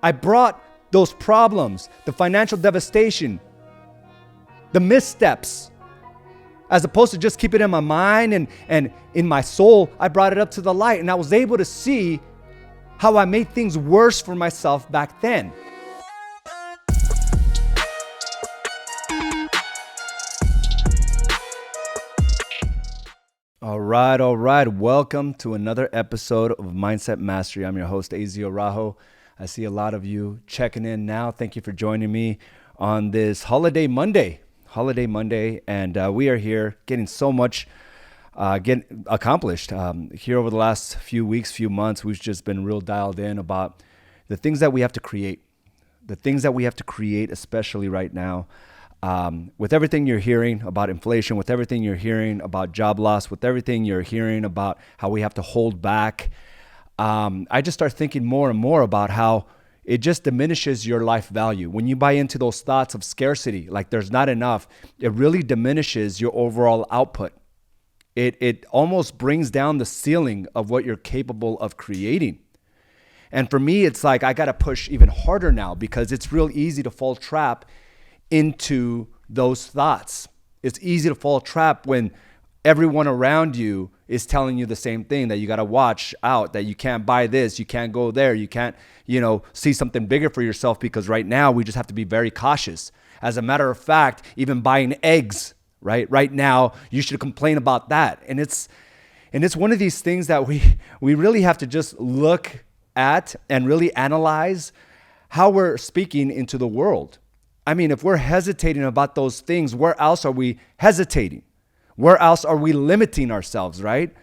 I brought those problems, the financial devastation, the missteps, as opposed to just keep it in my mind and in my soul, I brought it up to the light, and I was able to see how I made things worse for myself back then. All right. Welcome to another episode of Mindset Mastery. I'm your host, Araujo. I see a lot of you checking in now. Thank you for joining me on this holiday Monday. And we are here getting so much getting accomplished. Here over the last few weeks, few months, we've just been real dialed in about the things that we have to create. The things that we have to create, especially right now. With everything you're hearing about inflation, with everything you're hearing about job loss, with everything you're hearing about how we have to hold back, I just start thinking more and more about how it just diminishes your life value. When you buy into those thoughts of scarcity, like there's not enough, it really diminishes your overall output. It almost brings down the ceiling of what you're capable of creating. And for me, it's like I got to push even harder now because it's real easy to fall trap into those thoughts. It's easy to fall trap when everyone around you is telling you the same thing, that you got to watch out, that you can't buy this, you can't go there, you can't, see something bigger for yourself, because right now we just have to be very cautious. As a matter of fact, even buying eggs, right now, you should complain about that. And it's one of these things that we really have to just look at and really analyze how we're speaking into the world. I mean, if we're hesitating about those things, where else are we hesitating? Where else are we limiting ourselves, right?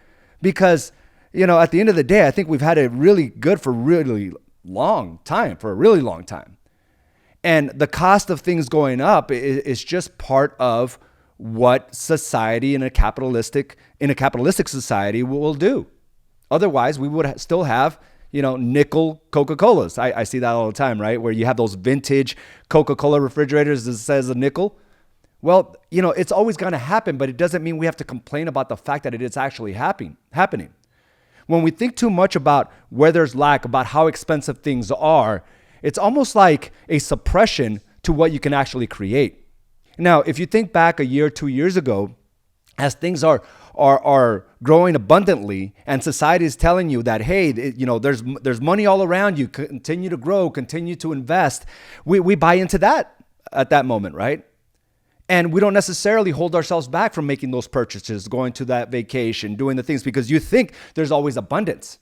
Because, at the end of the day, I think we've had it really good for a really long time. And the cost of things going up is just part of what society in a capitalistic society will do. Otherwise, we would still have nickel Coca-Colas. I see that all the time, right? Where you have those vintage Coca-Cola refrigerators that says a nickel. Well, it's always going to happen, but it doesn't mean we have to complain about the fact that it is actually happening. When we think too much about where there's lack, about how expensive things are, it's almost like a suppression to what you can actually create. Now, if you think back a year, 2 years ago, as things are growing abundantly, and society is telling you that, hey, there's money all around you, continue to grow, continue to invest, we buy into that at that moment, right? And we don't necessarily hold ourselves back from making those purchases, going to that vacation, doing the things, because you think there's always abundance.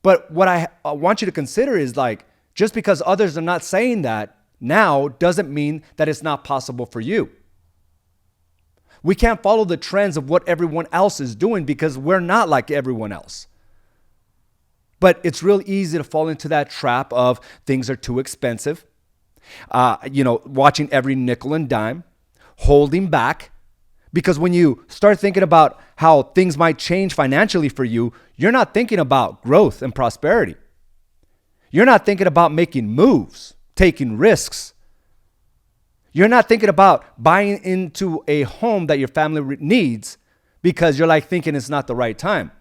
But what I want you to consider is, like, just because others are not saying that now doesn't mean that it's not possible for you. We can't follow the trends of what everyone else is doing because we're not like everyone else. But it's real easy to fall into that trap of things are too expensive. Watching every nickel and dime, holding back. Because when you start thinking about how things might change financially for you, you're not thinking about growth and prosperity. You're not thinking about making moves, taking risks. You're not thinking about buying into a home that your family needs because you're like thinking it's not the right time.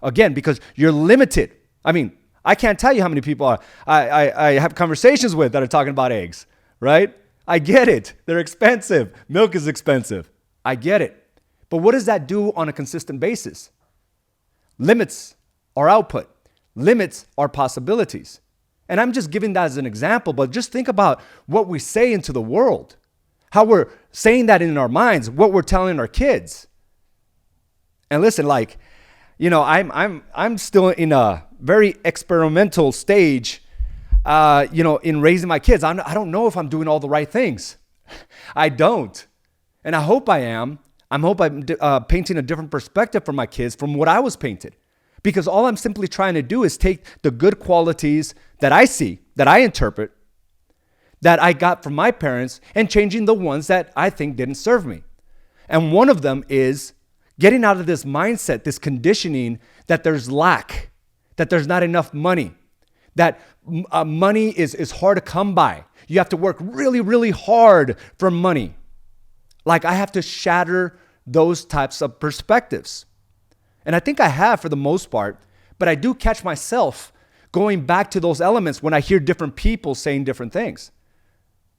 Again, because you're limited. I mean, I can't tell you how many people I have conversations with that are talking about eggs, right? I get it. They're expensive. Milk is expensive. I get it. But what does that do on a consistent basis? Limits our output, limits our possibilities. And I'm just giving that as an example, but just think about what we say into the world, how we're saying that in our minds, what we're telling our kids. And listen, I'm still in a very experimental stage, in raising my kids. I don't know if I'm doing all the right things. I don't. And I hope I am. I hope I'm painting a different perspective for my kids from what I was painted. Because all I'm simply trying to do is take the good qualities that I see, that I interpret, that I got from my parents, and changing the ones that I think didn't serve me. And one of them is getting out of this mindset, this conditioning that there's lack, that there's not enough money, that money is hard to come by. You have to work really, really hard for money. Like, I have to shatter those types of perspectives. And I think I have for the most part, but I do catch myself going back to those elements when I hear different people saying different things.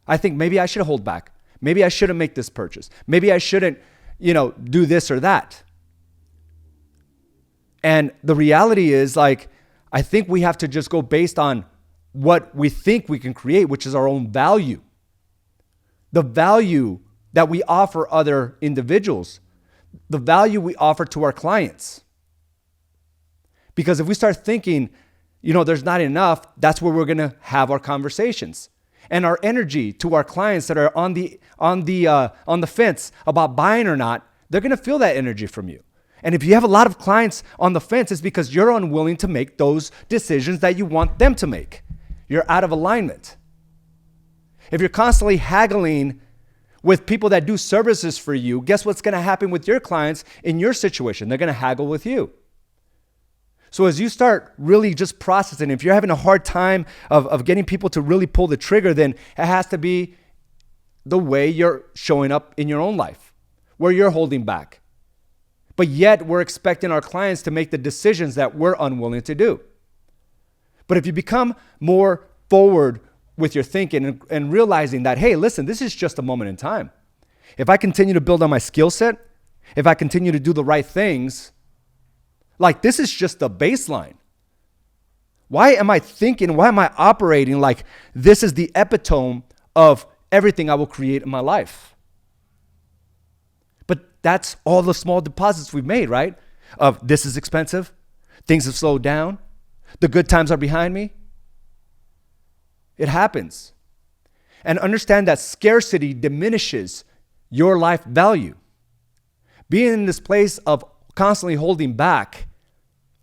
I think maybe I should hold back. Maybe I shouldn't make this purchase. Maybe I shouldn't, do this or that. And the reality is, like, I think we have to just go based on what we think we can create, which is our own value. The value that we offer other individuals, the value we offer to our clients. Because if we start thinking, there's not enough, that's where we're going to have our conversations. And our energy to our clients that are on the fence about buying or not, they're going to feel that energy from you. And if you have a lot of clients on the fence, it's because you're unwilling to make those decisions that you want them to make. You're out of alignment. If you're constantly haggling with people that do services for you, guess what's going to happen with your clients in your situation? They're going to haggle with you. So as you start really just processing, if you're having a hard time of getting people to really pull the trigger, then it has to be the way you're showing up in your own life, where you're holding back. But yet we're expecting our clients to make the decisions that we're unwilling to do. But if you become more forward with your thinking and realizing that, hey, listen, this is just a moment in time. If I continue to build on my skill set, if I continue to do the right things, like, this is just the baseline. Why am I operating like this is the epitome of everything I will create in my life? But that's all the small deposits we've made, right? Of this is expensive, things have slowed down, the good times are behind me. It happens. And understand that scarcity diminishes your life value. Being in this place of constantly holding back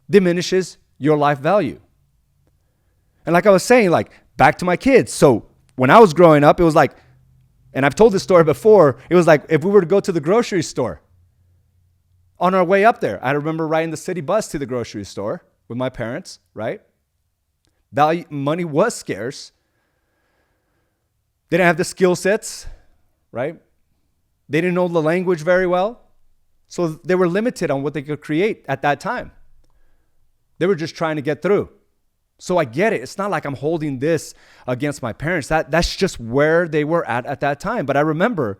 diminishes your life value. And like I was saying, like, back to my kids. So when I was growing up, it was like, and I've told this story before, it was like if we were to go to the grocery store, on our way up there, I remember riding the city bus to the grocery store with my parents, right? Money was scarce. They didn't have the skill sets, right? They didn't know the language very well. So they were limited on what they could create at that time. They were just trying to get through. So I get it. It's not like I'm holding this against my parents. That's just where they were at that time. But I remember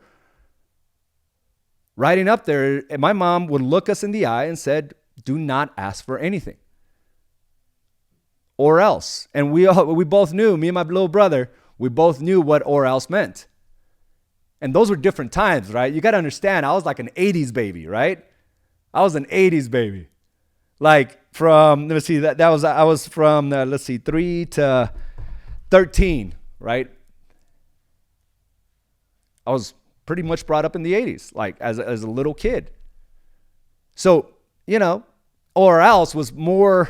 riding up there, and my mom would look us in the eye and said, do not ask for anything. Or else. And we both knew, me and my little brother, we both knew what or else meant. And those were different times, right? You got to understand, I was like an 80s baby, right? I was an 80s baby. Like from, I was from, 3 to 13, right? I was pretty much brought up in the 80s, like as a little kid. So, or else was more,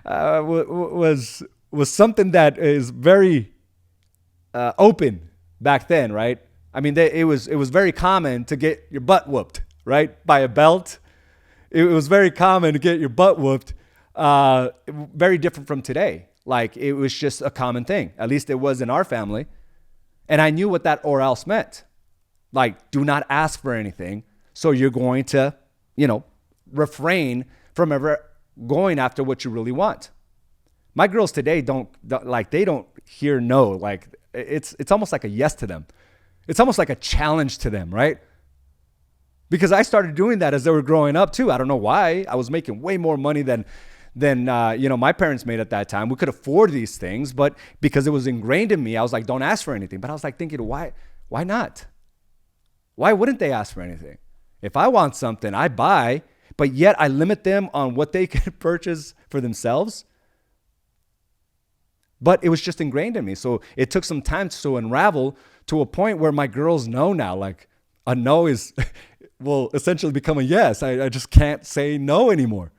was something that is very open back then, right? I mean, it was very common to get your butt whooped, right? By a belt. It was very common to get your butt whooped. Very different from today. Like, it was just a common thing. At least it was in our family. And I knew what that or else meant. Like, do not ask for anything. So you're going to, refrain from ever going after what you really want. My girls today don't hear no. Like, it's almost like a yes to them. It's almost like a challenge to them, right? Because I started doing that as they were growing up too. I don't know why. I was making way more money than my parents made at that time. We could afford these things, but because it was ingrained in me, I was like, don't ask for anything. But I was like thinking, why not? Why wouldn't they ask for anything? If I want something, I buy, but yet I limit them on what they can purchase for themselves. But it was just ingrained in me. So it took some time to unravel to a point where my girls know now, like a no will essentially become a yes. I just can't say no anymore,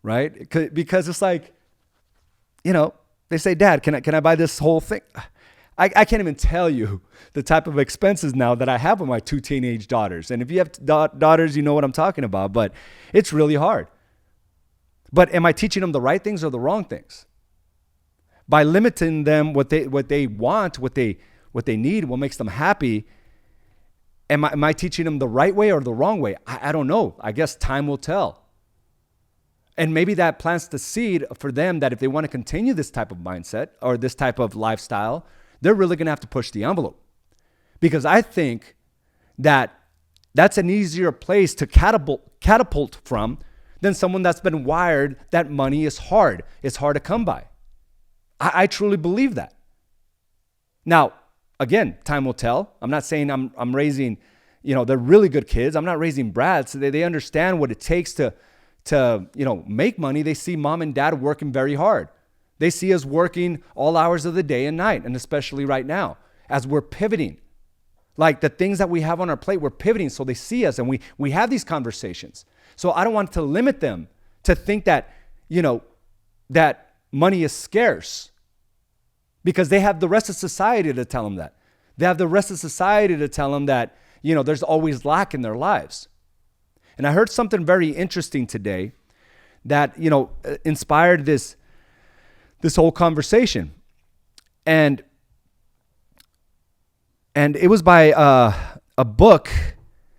right? Because it's like, they say, Dad, can I buy this whole thing? I can't even tell you the type of expenses now that I have with my 2 teenage daughters. And if you have daughters, you know what I'm talking about, but it's really hard. But am I teaching them the right things or the wrong things? By limiting them what they want, what they need, what makes them happy, am I teaching them the right way or the wrong way? I don't know. I guess time will tell. And maybe that plants the seed for them that if they want to continue this type of mindset or this type of lifestyle, they're really going to have to push the envelope. Because I think that that's an easier place to catapult from than someone that's been wired that money is hard. It's hard to come by. I truly believe that. Now, again, time will tell. I'm not saying I'm raising, they're really good kids. I'm not raising brats. They understand what it takes to make money. They see mom and dad working very hard. They see us working all hours of the day and night, and especially right now as we're pivoting. Like the things that we have on our plate, we're pivoting so they see us and we have these conversations. So I don't want to limit them to think that, that money is scarce because they have the rest of society to tell them that. They have the rest of society to tell them that, there's always lack in their lives. And I heard something very interesting today that, inspired this whole conversation. And it was by a book,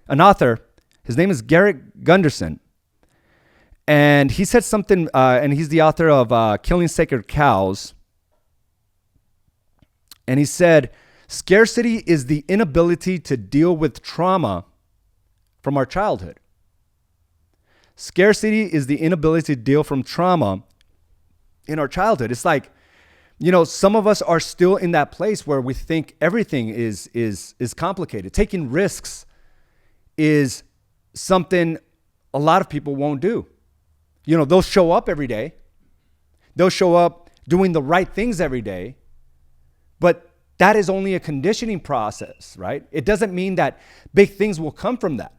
an author. His name is Garrett Gunderson. And he said something, and he's the author of Killing Sacred Cows. And he said, scarcity is the inability to deal with trauma from our childhood. Scarcity is the inability to deal from trauma in our childhood. It's like, some of us are still in that place where we think everything is complicated. Taking risks is something a lot of people won't do. They'll show up every day. They'll show up doing the right things every day. But that is only a conditioning process, right? It doesn't mean that big things will come from that.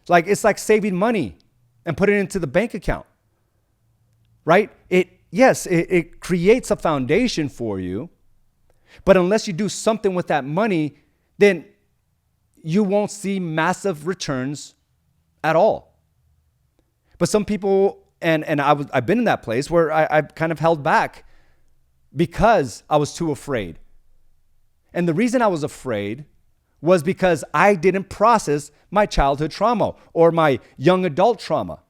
It's like saving money and putting it into the bank account, right? It creates a foundation for you, but unless you do something with that money, then you won't see massive returns at all. But some people, and I've been in that place where I've kind of held back because I was too afraid. And the reason I was afraid was because I didn't process my childhood trauma or my young adult trauma.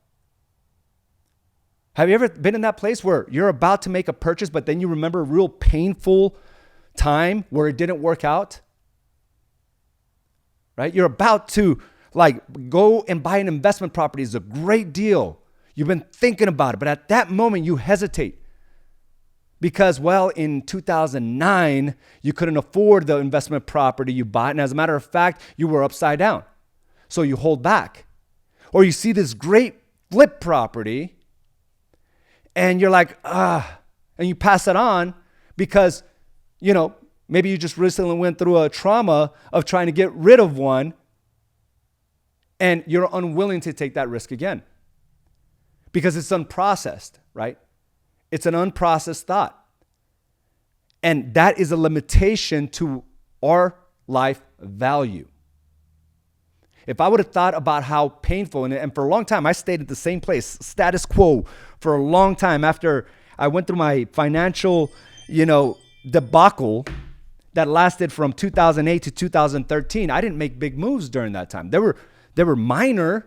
Have you ever been in that place where you're about to make a purchase, but then you remember a real painful time where it didn't work out? Right? You're about to go and buy an investment property. It's a great deal. You've been thinking about it, but at that moment you hesitate. Because, in 2009, you couldn't afford the investment property you bought. And as a matter of fact, you were upside down. So you hold back. Or you see this great flip property and you're like, and you pass it on because, maybe you just recently went through a trauma of trying to get rid of one and you're unwilling to take that risk again because it's unprocessed, right? It's an unprocessed thought. And that is a limitation to our life value. If I would have thought about how painful, and for a long time, I stayed at the same place, status quo, for a long time after I went through my financial, debacle that lasted from 2008 to 2013. I didn't make big moves during that time. They were minor,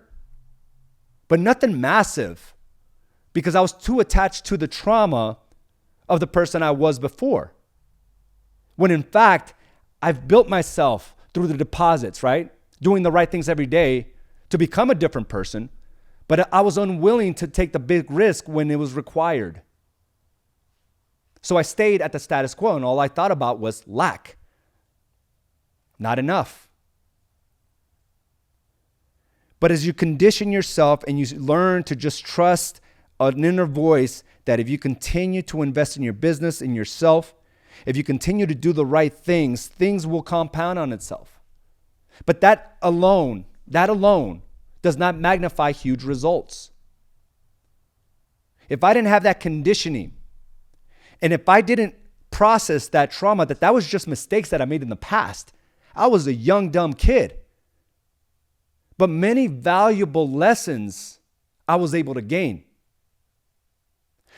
but nothing massive. Because I was too attached to the trauma of the person I was before. When in fact, I've built myself through the deposits, right? Doing the right things every day to become a different person. But I was unwilling to take the big risk when it was required. So I stayed at the status quo and all I thought about was lack. Not enough. But as you condition yourself and you learn to just trust an inner voice that if you continue to invest in your business, in yourself, if you continue to do the right things, things will compound on itself. But that alone does not magnify huge results. If I didn't have that conditioning, and if I didn't process that trauma, that was just mistakes that I made in the past, I was a young, dumb kid. But many valuable lessons I was able to gain.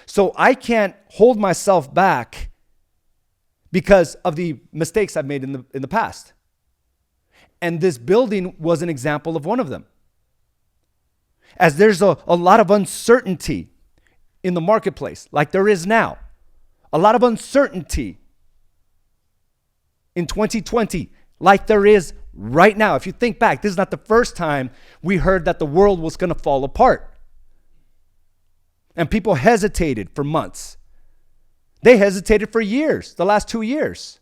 So I can't hold myself back because of the mistakes I've made in the past. And this building was an example of one of them. as there's a lot of uncertainty in the marketplace, like there is now, a lot of uncertainty in 2020, like there is right now. If you think back, this is not the first time we heard that the world was going to fall apart. And people hesitated for months. They hesitated for years, the last 2 years.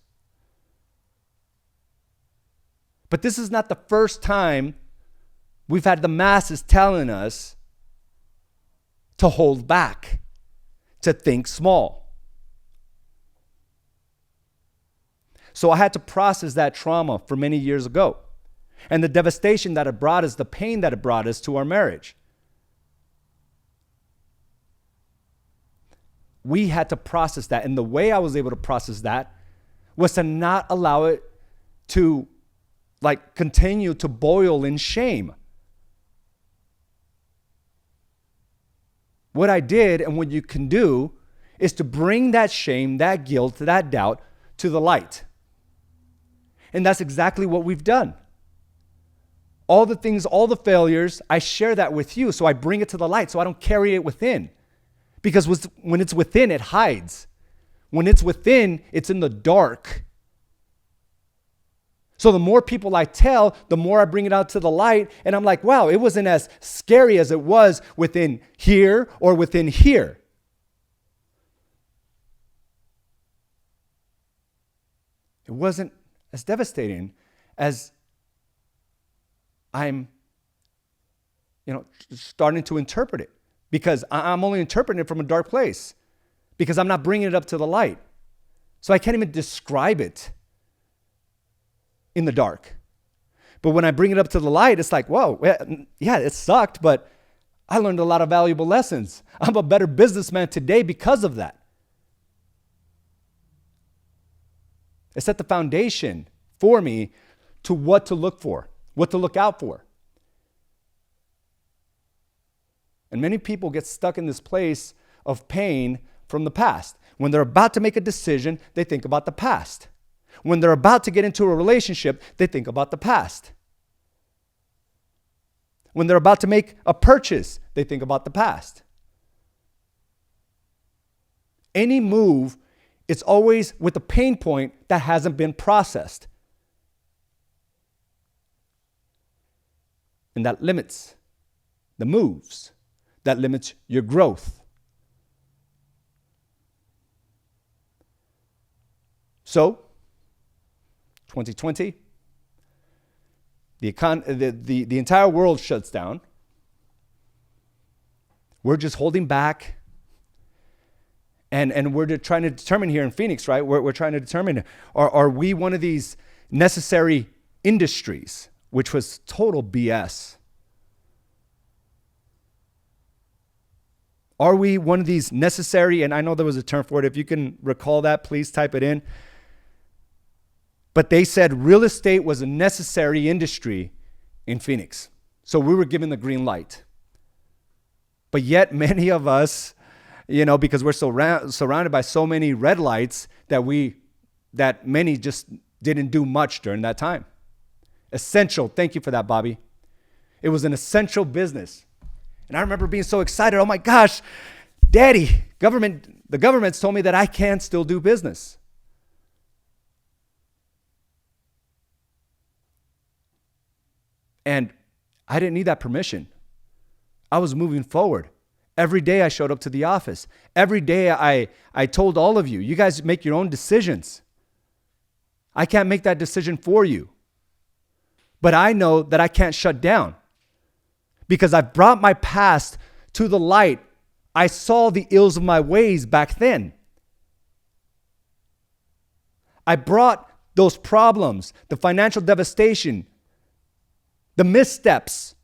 But this is not the first time we've had the masses telling us to hold back, to think small. So I had to process that trauma for many years ago, and the devastation that it brought us, the pain that it brought us to our marriage. We had to process that, and the way I was able to process that was to not allow it to continue to boil in shame. What I did, and what you can do, is to bring that shame, that guilt, that doubt to the light. And that's exactly what we've done. All the things, all the failures, I share that with you, so I bring it to the light, so I don't carry it within. Because when it's within, it hides. When it's within, it's in the dark. So the more people I tell, the more I bring it out to the light, and I'm like, wow, it wasn't as scary as it was within here or within here. It wasn't as devastating as I'm, starting to interpret it, because I'm only interpreting it from a dark place, because I'm not bringing it up to the light. So I can't even describe it in the dark. But when I bring it up to the light, it's like, whoa, yeah, it sucked, but I learned a lot of valuable lessons. I'm a better businessman today because of that. It set the foundation for me to what to look for, what to look out for. And many people get stuck in this place of pain from the past. When they're about to make a decision, they think about the past. When they're about to get into a relationship, they think about the past. When they're about to make a purchase, they think about the past. Any move, it's always with a pain point that hasn't been processed. And that limits the moves. That limits your growth. So, 2020, the entire world shuts down. We're just holding back. And we're trying to determine here in Phoenix, right? We're trying to determine, are we one of these necessary industries, which was total BS. Are we one of these necessary, and I know there was a term for it, if you can recall that, please type it in. But they said real estate was a necessary industry in Phoenix. So we were given the green light. But yet many of us, because we're surrounded by so many red lights that many just didn't do much during that time. Essential. Thank you for that, Bobby. It was an essential business. And I remember being so excited. Oh my gosh, Daddy, the government's told me that I can still do business. And I didn't need that permission. I was moving forward. Every day I showed up to the office. Every day I told all of you, you guys make your own decisions. I can't make that decision for you. But I know that I can't shut down because I've brought my past to the light. I saw the ills of my ways back then. I brought those problems, the financial devastation, the missteps,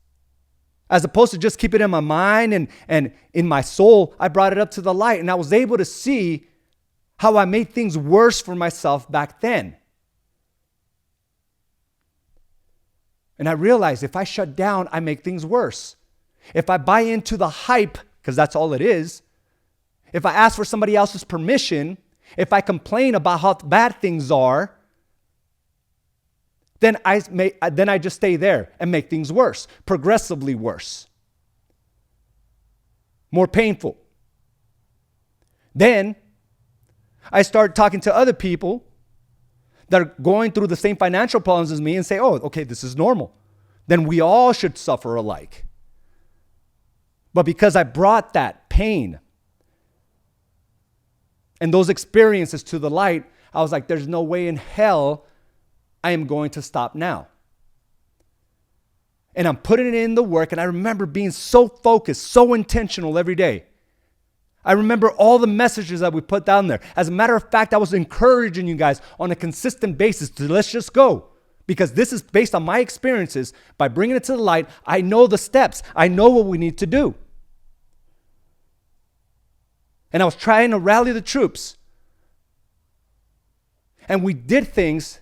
as opposed to just keep it in my mind and in my soul. I brought it up to the light, and I was able to see how I made things worse for myself back then. And I realized if I shut down, I make things worse. If I buy into the hype, because that's all it is, if I ask for somebody else's permission, if I complain about how bad things are, then I just stay there and make things worse, progressively worse. more painful. Then I start talking to other people that are going through the same financial problems as me and say, oh, okay, this is normal. Then we all should suffer alike. But because I brought that pain and those experiences to the light, I was like, there's no way in hell I am going to stop now. And I'm putting it in the work, and I remember being so focused, so intentional every day. I remember all the messages that we put down there. As a matter of fact, I was encouraging you guys on a consistent basis to let's just go. Because this is based on my experiences. By bringing it to the light, I know the steps. I know what we need to do. And I was trying to rally the troops. And we did things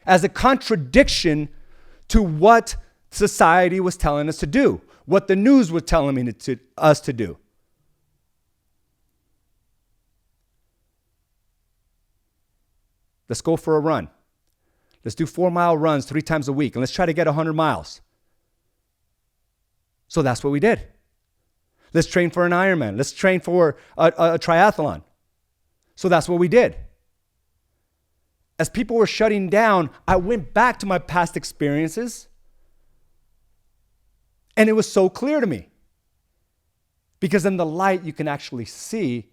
as a contradiction to what society was telling us to do, what the news was telling us to do. Let's go for a run. Let's do 4-mile runs 3 times a week, and let's try to get 100 miles. So that's what we did. Let's train for an Ironman. Let's train for a triathlon. So that's what we did. As people were shutting down, I went back to my past experiences, and it was so clear to me. Because in the light, you can actually see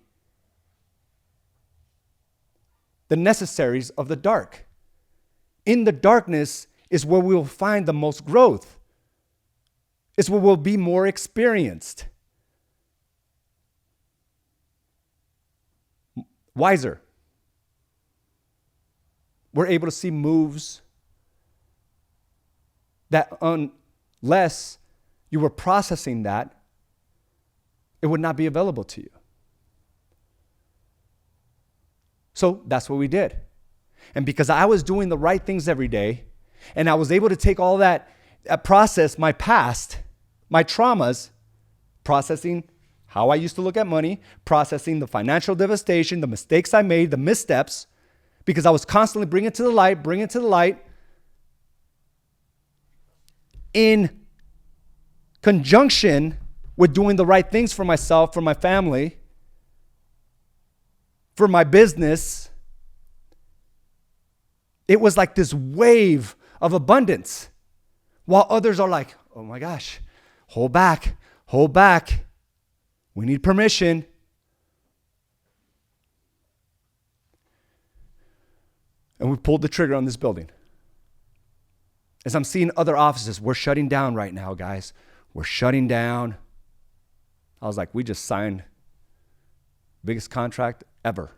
the necessaries of the dark. In the darkness is where we will find the most growth. It's where we'll be more experienced, wiser. We're able to see moves that unless you were processing that, it would not be available to you. So that's what we did. And because I was doing the right things every day, and I was able to take all that, process my past, my traumas, processing how I used to look at money, processing the financial devastation, the mistakes I made, the missteps, because I was constantly bringing it to the light, in conjunction with doing the right things for myself, for my family, for my business. It was like this wave of abundance, while others are like, oh my gosh, hold back. We need permission. And we pulled the trigger on this building. As I'm seeing other offices, we're shutting down right now, guys. We're shutting down. I was like, we just signed biggest contract ever.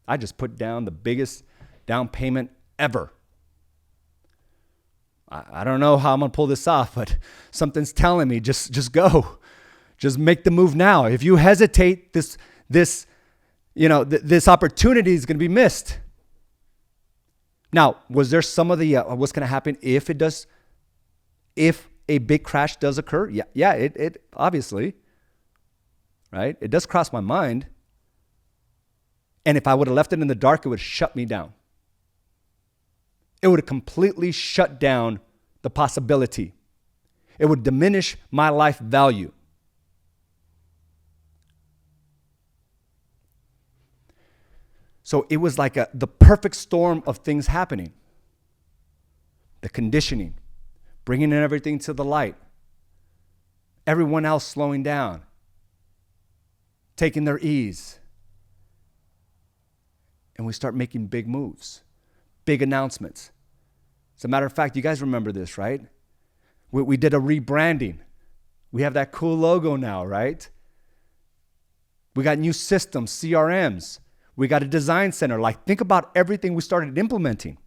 I just put down the biggest down payment ever. I don't know how I'm going to pull this off, but something's telling me just go. Just make the move now. If you hesitate, this opportunity is going to be missed. Now, was there some of the what's going to happen if a big crash does occur? Yeah, it obviously, right? It does cross my mind. And if I would have left it in the dark, it would shut me down. It would have completely shut down the possibility. It would diminish my life value. So it was like the perfect storm of things happening. The conditioning, bringing in everything to the light. Everyone else slowing down, taking their ease. And we start making big moves, big announcements. As a matter of fact, you guys remember this, right? We did a rebranding. We have that cool logo now, right? We got new systems, CRMs. We got a design center. Like, think about everything we started implementing.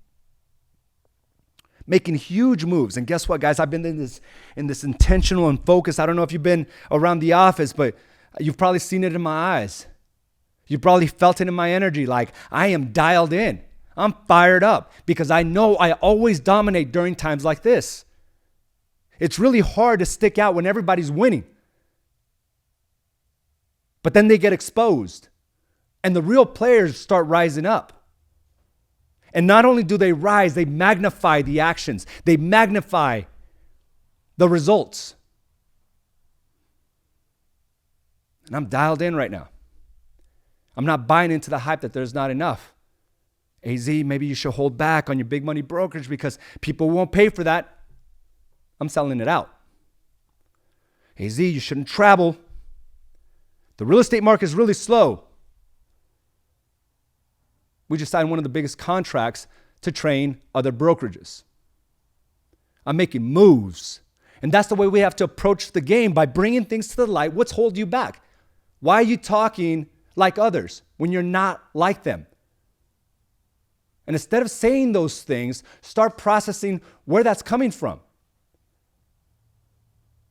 Making huge moves. And guess what, guys? I've been in this intentional and focus. I don't know if you've been around the office, but you've probably seen it in my eyes. You probably felt it in my energy. Like, I am dialed in. I'm fired up because I know I always dominate during times like this. It's really hard to stick out when everybody's winning. But then they get exposed. And the real players start rising up. And not only do they rise, they magnify the actions. They magnify the results. And I'm dialed in right now. I'm not buying into the hype that there's not enough. AZ, maybe you should hold back on your big money brokerage because people won't pay for that. I'm selling it out. AZ, you shouldn't travel. The real estate market is really slow. We just signed one of the biggest contracts to train other brokerages. I'm making moves. And that's the way we have to approach the game, by bringing things to the light. What's holding you back? Why are you talking like others when you're not like them? And instead of saying those things, start processing where that's coming from.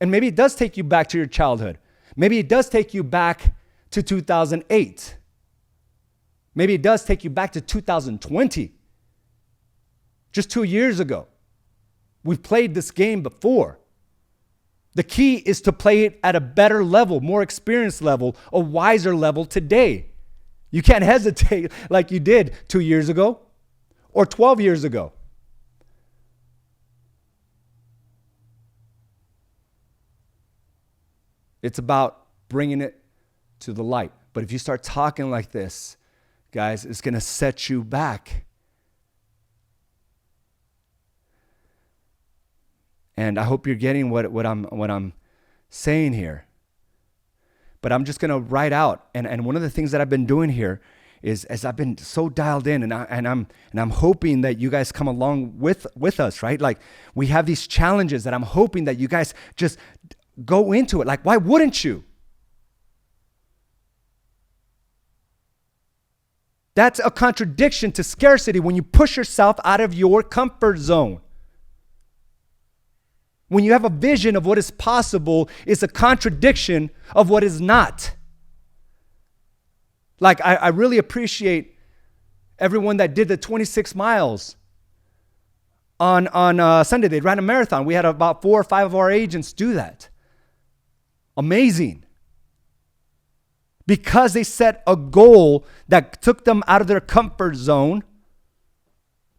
And maybe it does take you back to your childhood. Maybe it does take you back to 2008. Maybe it does take you back to 2020. Just 2 years ago. We've played this game before. The key is to play it at a better level, more experienced level, a wiser level today. You can't hesitate like you did 2 years ago or 12 years ago. It's about bringing it to the light. But if you start talking like this, guys, it's going to set you back. And I hope you're getting what I'm saying here. But I'm just going to write out. And one of the things that I've been doing here is, as I've been so dialed in, and I'm hoping that you guys come along with us, right? Like, we have these challenges that I'm hoping that you guys just go into it. Like, why wouldn't you? That's a contradiction to scarcity when you push yourself out of your comfort zone. When you have a vision of what is possible, it's a contradiction of what is not. Like, I really appreciate everyone that did the 26 miles on Sunday. They ran a marathon. We had about 4 or 5 of our agents do that. Amazing. Because they set a goal that took them out of their comfort zone.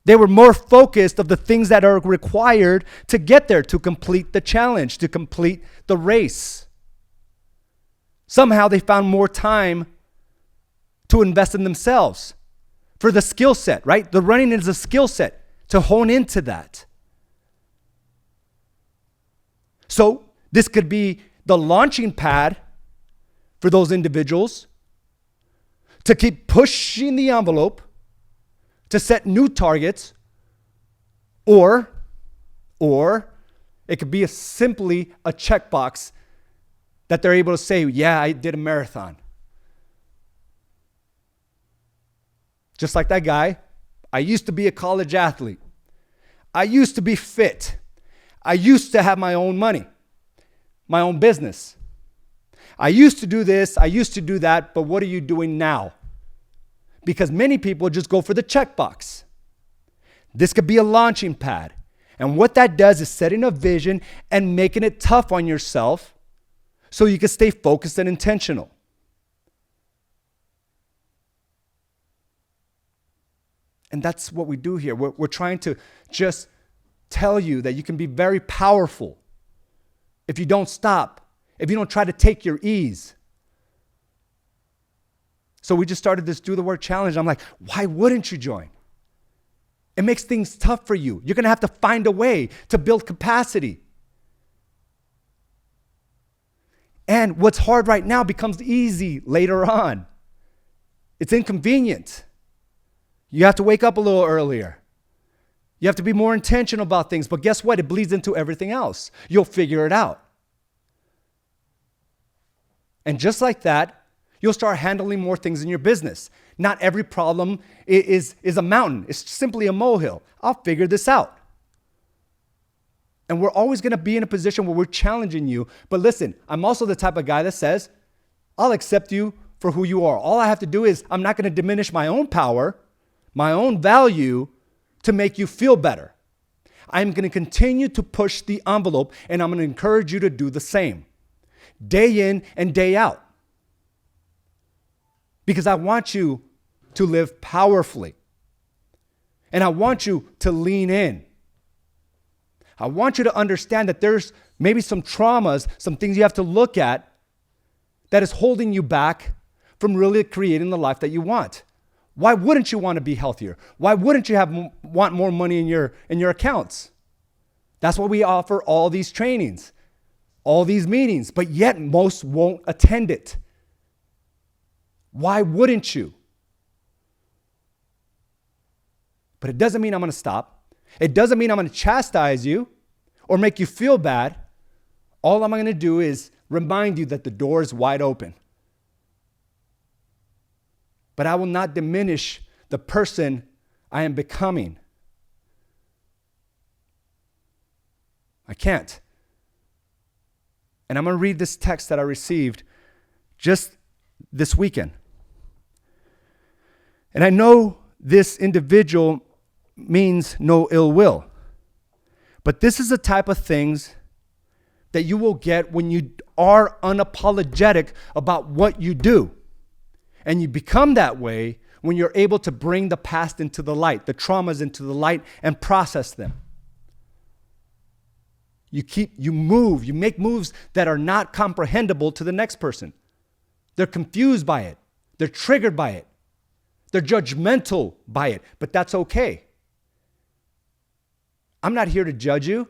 They were more focused of the things that are required to get there, to complete the challenge, to complete the race. Somehow they found more time to invest in themselves for the skill set, right? The running is a skill set, to hone into that. So this could be the launching pad for those individuals to keep pushing the envelope, to set new targets, or it could be simply a checkbox that they're able to say, yeah, I did a marathon. Just like that guy, I used to be a college athlete. I used to be fit. I used to have my own money, my own business. I used to do this, I used to do that, but what are you doing now? Because many people just go for the checkbox. This could be a launching pad. And what that does is setting a vision and making it tough on yourself so you can stay focused and intentional. And that's what we do here. We're trying to just tell you that you can be very powerful if you don't stop, if you don't try to take your ease. So we just started this Do the Work challenge. I'm like, why wouldn't you join? It makes things tough for you. You're going to have to find a way to build capacity. And what's hard right now becomes easy later on. It's inconvenient. You have to wake up a little earlier. You have to be more intentional about things. But guess what? It bleeds into everything else. You'll figure it out. And just like that, you'll start handling more things in your business. Not every problem is a mountain. It's simply a molehill. I'll figure this out. And we're always going to be in a position where we're challenging you. But listen, I'm also the type of guy that says, I'll accept you for who you are. All I have to do is, I'm not going to diminish my own power, my own value to make you feel better. I'm going to continue to push the envelope, and I'm going to encourage you to do the same. Day in and day out. Because I want you to live powerfully. And I want you to lean in. I want you to understand that there's maybe some traumas, some things you have to look at that is holding you back from really creating the life that you want? Why wouldn't you want to be healthier? Why wouldn't you want more money in your accounts? That's why we offer all these trainings, all these meetings, but yet most won't attend it. Why wouldn't you? But it doesn't mean I'm going to stop. It doesn't mean I'm going to chastise you or make you feel bad. All I'm going to do is remind you that the door is wide open. But I will not diminish the person I am becoming. I can't. And I'm going to read this text that I received just this weekend. And I know this individual means no ill will. But this is the type of things that you will get when you are unapologetic about what you do. And you become that way when you're able to bring the past into the light, the traumas into the light, and process them. You make moves that are not comprehensible to the next person. They're confused by it. They're triggered by it. They're judgmental by it, but that's okay. I'm not here to judge you,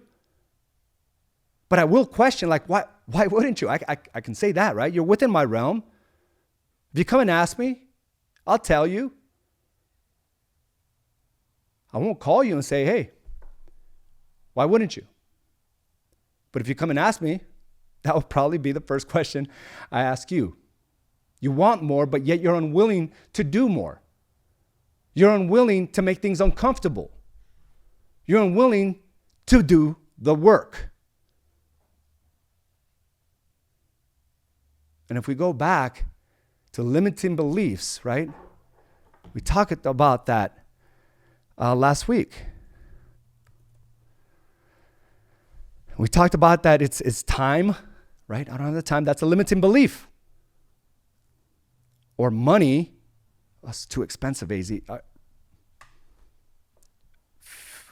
but I will question, like, why wouldn't you? I can say that, right? You're within my realm. If you come and ask me, I'll tell you. I won't call you and say, hey, why wouldn't you? But if you come and ask me, that will probably be the first question I ask you. You want more, but yet you're unwilling to do more. You're unwilling to make things uncomfortable. You're unwilling to do the work. And if we go back to limiting beliefs, right? We talked about that last week. We talked about that it's time, right? I don't have the time. That's a limiting belief. Or money. It's too expensive, AZ.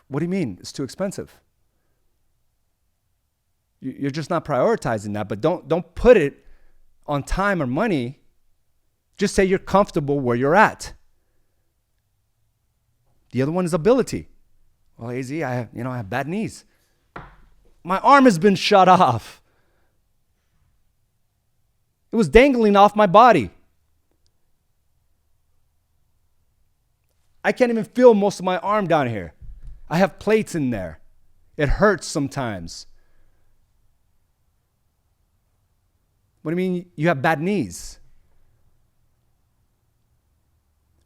What do you mean it's too expensive? You're just not prioritizing that, but don't put it on time or money. Just say you're comfortable where you're at. The other one is ability. Well, AZ, I have bad knees. My arm has been shut off. It was dangling off my body. I can't even feel most of my arm down here. I have plates in there. It hurts sometimes. What do you mean you have bad knees?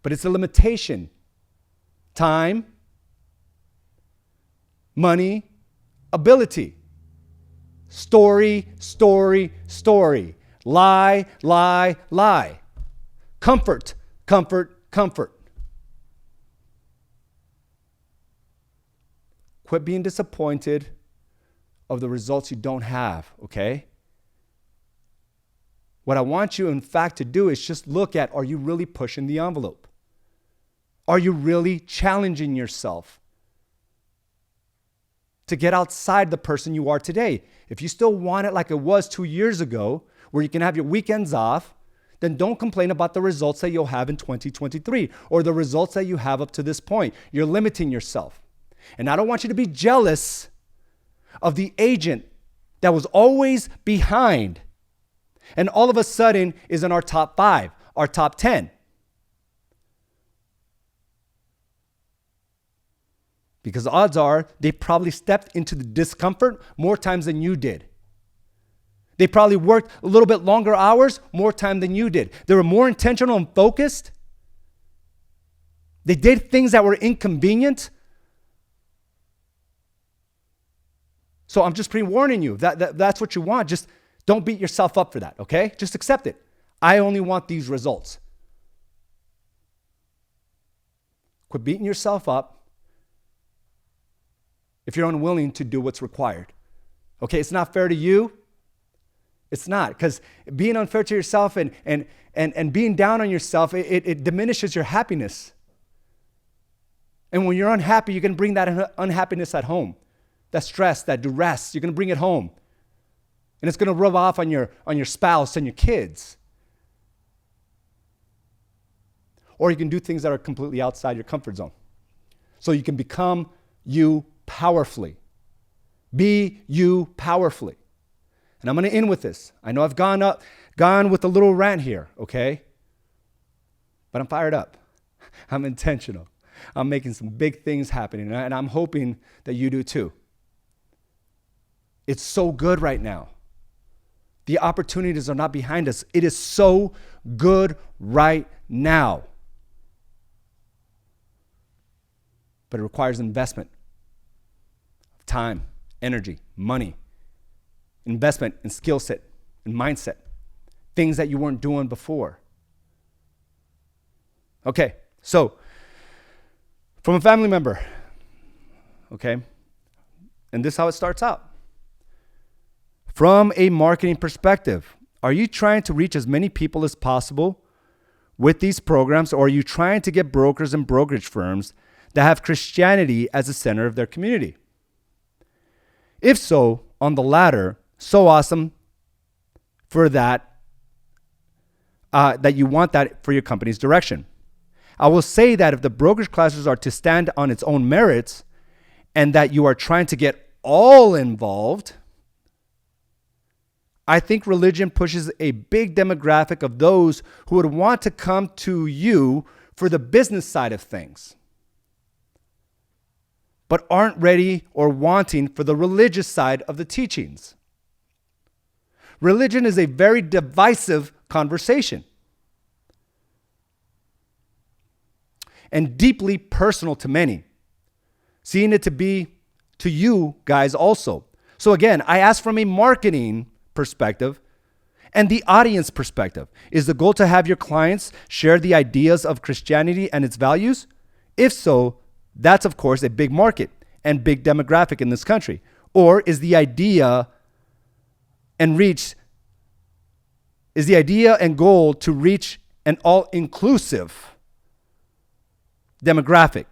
But it's a limitation. Time, money, ability. Story, story, story. Lie, lie, lie. Comfort, comfort, comfort. Quit being disappointed of the results you don't have, okay? What I want you, in fact, to do is just look at, are you really pushing the envelope? Are you really challenging yourself to get outside the person you are today? If you still want it like it was 2 years ago, where you can have your weekends off, then don't complain about the results that you'll have in 2023 or the results that you have up to this point. You're limiting yourself. And I don't want you to be jealous of the agent that was always behind and all of a sudden is in our top 5, our top 10. Because odds are they probably stepped into the discomfort more times than you did. They probably worked a little bit longer hours, more time than you did. They were more intentional and focused. They did things that were inconvenient. So I'm just pre-warning you. That's what you want. Just don't beat yourself up for that, okay? Just accept it. I only want these results. Quit beating yourself up if you're unwilling to do what's required. Okay, it's not fair to you. It's not, because being unfair to yourself and being down on yourself, it diminishes your happiness. And when you're unhappy, you can bring that unhappiness at home. That stress, that duress, you're going to bring it home. And it's going to rub off on your spouse and your kids. Or you can do things that are completely outside your comfort zone. So you can become you powerfully. Be you powerfully. And I'm going to end with this. I know I've gone with a little rant here, okay? But I'm fired up. I'm intentional. I'm making some big things happening, and I'm hoping that you do too. It's so good right now. The opportunities are not behind us. It is so good right now. But it requires investment of time, energy, money, investment in skill set and mindset, things that you weren't doing before. Okay, so from a family member, okay, and this is how it starts out. From a marketing perspective, are you trying to reach as many people as possible with these programs, or are you trying to get brokers and brokerage firms that have Christianity as the center of their community? If so, on the latter, so awesome for that, that you want that for your company's direction. I will say that if the brokerage classes are to stand on its own merits and that you are trying to get all involved, I think religion pushes a big demographic of those who would want to come to you for the business side of things, but aren't ready or wanting for the religious side of the teachings. Religion is a very divisive conversation and deeply personal to many, seeing it to be to you guys also. So again, I ask from a marketing perspective and the audience perspective. Is the goal to have your clients share the ideas of Christianity and its values? If so, that's of course a big market and big demographic in this country. Or is the idea and goal to reach an all-inclusive demographic?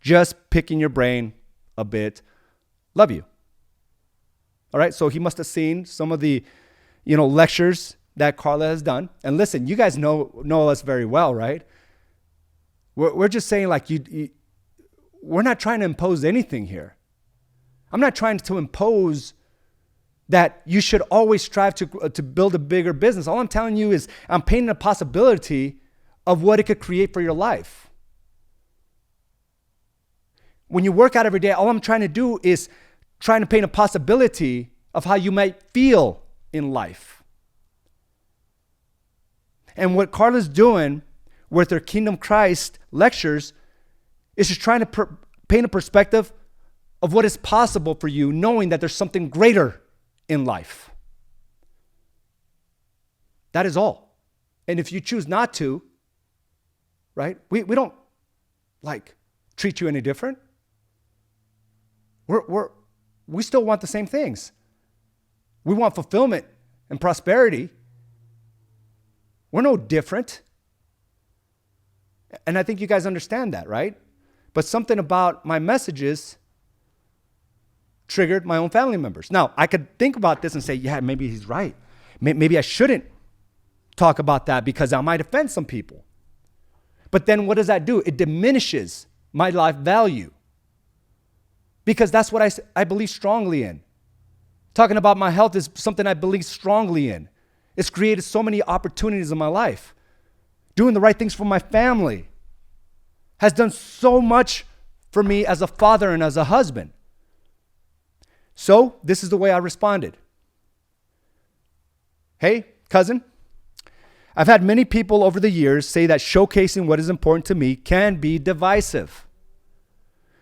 Just picking your brain a bit. Love you. All right, so he must have seen some of the, lectures that Carla has done. And listen, you guys know us very well, right? We're just saying we're not trying to impose anything here. I'm not trying to impose that you should always strive to build a bigger business. All I'm telling you is I'm painting a possibility of what it could create for your life. When you work out every day, all I'm trying to do is trying to paint a possibility of how you might feel in life. And what Carla's doing with her Kingdom Christ lectures is just trying to paint a perspective of what is possible for you, knowing that there's something greater in life. That is all. And if you choose not to, right, we don't treat you any different. We still want the same things. We want fulfillment and prosperity. We're no different. And I think you guys understand that, right? But something about my messages triggered my own family members. Now, I could think about this and say, yeah, maybe he's right. Maybe I shouldn't talk about that because I might offend some people. But then what does that do? It diminishes my life value. Because that's what I believe strongly in. Talking about my health is something I believe strongly in. It's created so many opportunities in my life. Doing the right things for my family has done so much for me as a father and as a husband. So this is the way I responded. Hey, cousin, I've had many people over the years say that showcasing what is important to me can be divisive.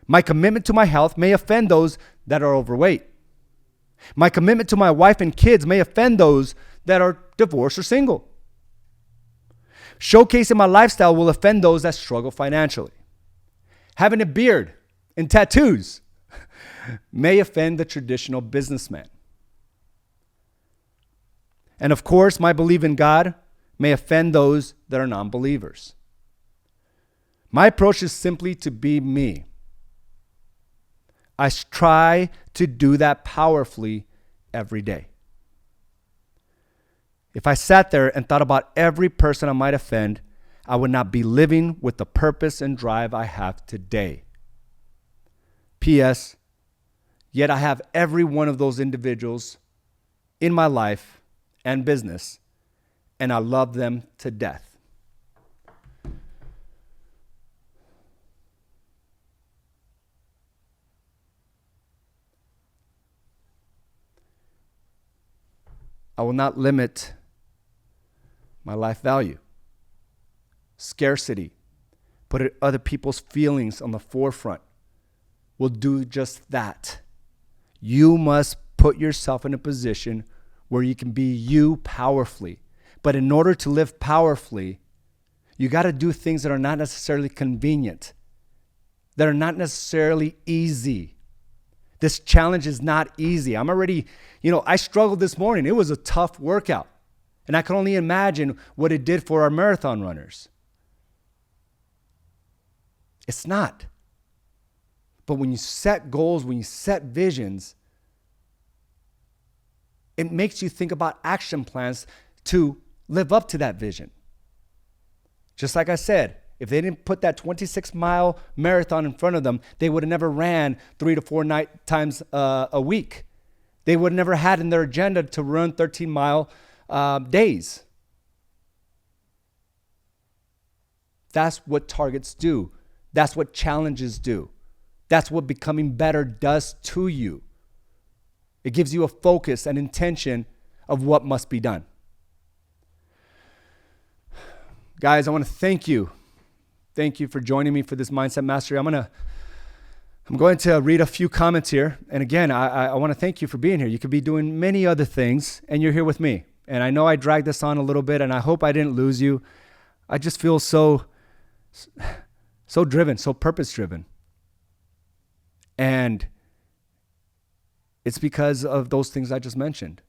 My commitment to my health may offend those that are overweight. My commitment to my wife and kids may offend those that are divorced or single. Showcasing my lifestyle will offend those that struggle financially. Having a beard and tattoos may offend the traditional businessman. And of course, my belief in God may offend those that are non-believers. My approach is simply to be me. I try to do that powerfully every day. If I sat there and thought about every person I might offend, I would not be living with the purpose and drive I have today. P.S. Yet I have every one of those individuals in my life and business, and I love them to death. I will not limit my life value. Scarcity, put other people's feelings on the forefront, will do just that. You must put yourself in a position where you can be you powerfully. But in order to live powerfully, you got to do things that are not necessarily convenient, that are not necessarily easy. This challenge is not easy. I'm already, I struggled this morning. It was a tough workout. And I can only imagine what it did for our marathon runners. It's not. But when you set goals, when you set visions, it makes you think about action plans to live up to that vision. Just like I said, if they didn't put that 26-mile marathon in front of them, they would have never ran 3 to 4 times a week. They would have never had in their agenda to run 13-mile days. That's what targets do. That's what challenges do. That's what becoming better does to you. It gives you a focus and intention of what must be done. Guys, I want to thank you. Thank you for joining me for this Mindset Mastery. I'm going to read a few comments here. And again, I want to thank you for being here. You could be doing many other things, and you're here with me. And I know I dragged this on a little bit, and I hope I didn't lose you. I just feel so driven, so purpose-driven. And it's because of those things I just mentioned.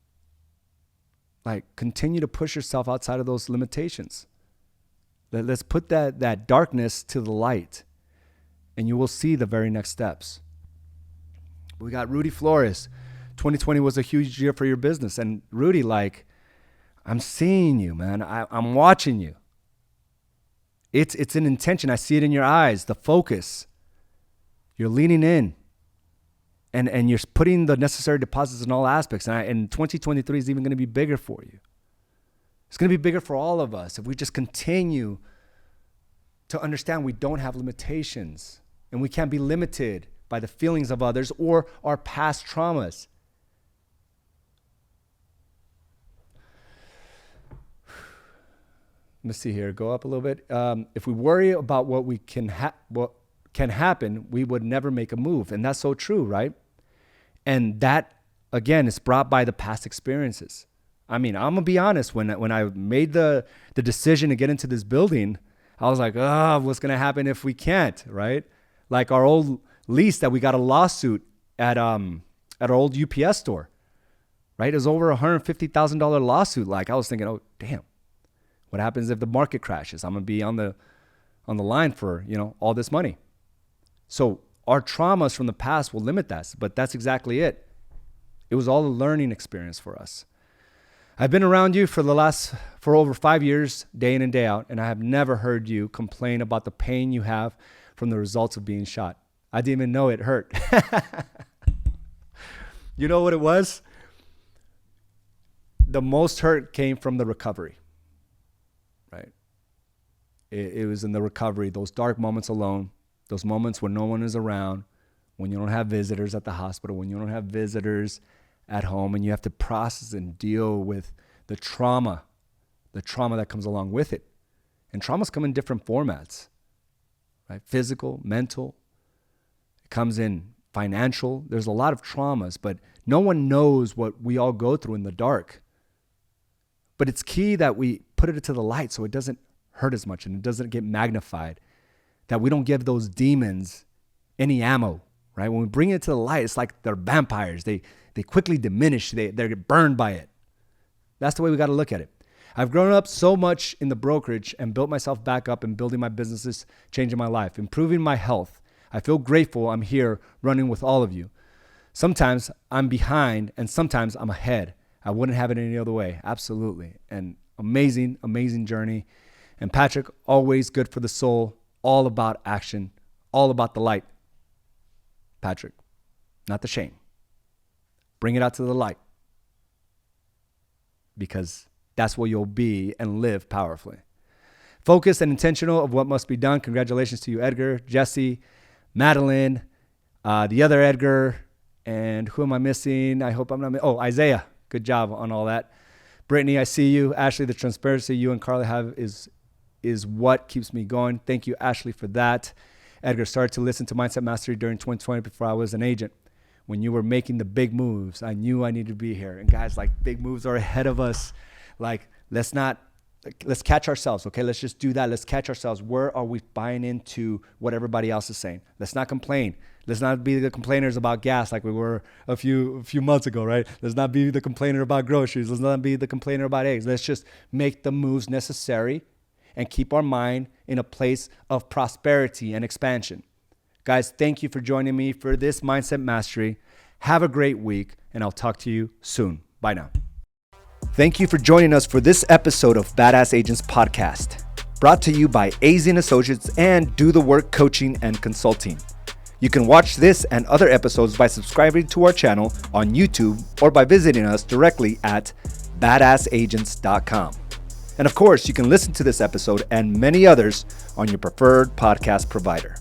Like, continue to push yourself outside of those limitations. Let's put that darkness to the light, and you will see the very next steps. We got Rudy Flores. 2020 was a huge year for your business. And Rudy, I'm seeing you, man. I'm watching you. It's an intention. I see it in your eyes, the focus. You're leaning in. And you're putting the necessary deposits in all aspects. And 2023 is even going to be bigger for you. It's going to be bigger for all of us if we just continue to understand we don't have limitations and we can't be limited by the feelings of others or our past traumas. Let me see here. Go up a little bit. If we worry about what can happen, we would never make a move. And that's so true, right? And that, again, is brought by the past experiences. I mean, I'm going to be honest. When I made the decision to get into this building, I was like, what's going to happen if we can't, right? Like our old lease that we got a lawsuit at our old UPS store, right? It was over $150,000 lawsuit. Like I was thinking, oh, damn. What happens if the market crashes? I'm going to be on the line for, all this money. So our traumas from the past will limit that, but that's exactly it. It was all a learning experience for us. I've been around you for over 5 years, day in and day out, and I have never heard you complain about the pain you have from the results of being shot. I didn't even know it hurt. You know what it was? The most hurt came from the recovery, right? It was in the recovery, those dark moments alone, those moments when no one is around, when you don't have visitors at the hospital, when you don't have visitors at home, and you have to process and deal with the trauma that comes along with it. And traumas come in different formats, right? Physical, mental. It comes in financial. There's a lot of traumas, but no one knows what we all go through in the dark. But it's key that we put it to the light so it doesn't hurt as much and it doesn't get magnified, that we don't give those demons any ammo, right? When we bring it to the light, it's like they're vampires. They quickly diminish. They're burned by it. That's the way we got to look at it. I've grown up so much in the brokerage and built myself back up and building my businesses, changing my life, improving my health. I feel grateful I'm here running with all of you. Sometimes I'm behind and sometimes I'm ahead. I wouldn't have it any other way. Absolutely. And amazing, amazing journey. And Patrick, always good for the soul, all about action, all about the light. Patrick, not the shame. Bring it out to the light, because that's where you'll be and live powerfully. Focused and intentional of what must be done. Congratulations to you, Edgar, Jesse, Madeline, the other Edgar, and who am I missing? I hope I'm not Isaiah. Good job on all that. Brittany, I see you. Ashley, the transparency you and Carly have is what keeps me going. Thank you, Ashley, for that. Edgar, started to listen to Mindset Mastery during 2020 before I was an agent. When you were making the big moves, I knew I needed to be here. And guys, like, big moves are ahead of us. Like, let's catch ourselves, okay? Let's just do that. Let's catch ourselves. Where are we buying into what everybody else is saying? Let's not complain. Let's not be the complainers about gas like we were a few months ago, right? Let's not be the complainer about groceries. Let's not be the complainer about eggs. Let's just make the moves necessary and keep our mind in a place of prosperity and expansion. Guys, thank you for joining me for this Mindset Mastery. Have a great week, and I'll talk to you soon. Bye now. Thank you for joining us for this episode of Badass Agents Podcast, brought to you by AZ & Associates and Do the Work Coaching and Consulting. You can watch this and other episodes by subscribing to our channel on YouTube or by visiting us directly at badassagents.com. And of course, you can listen to this episode and many others on your preferred podcast provider.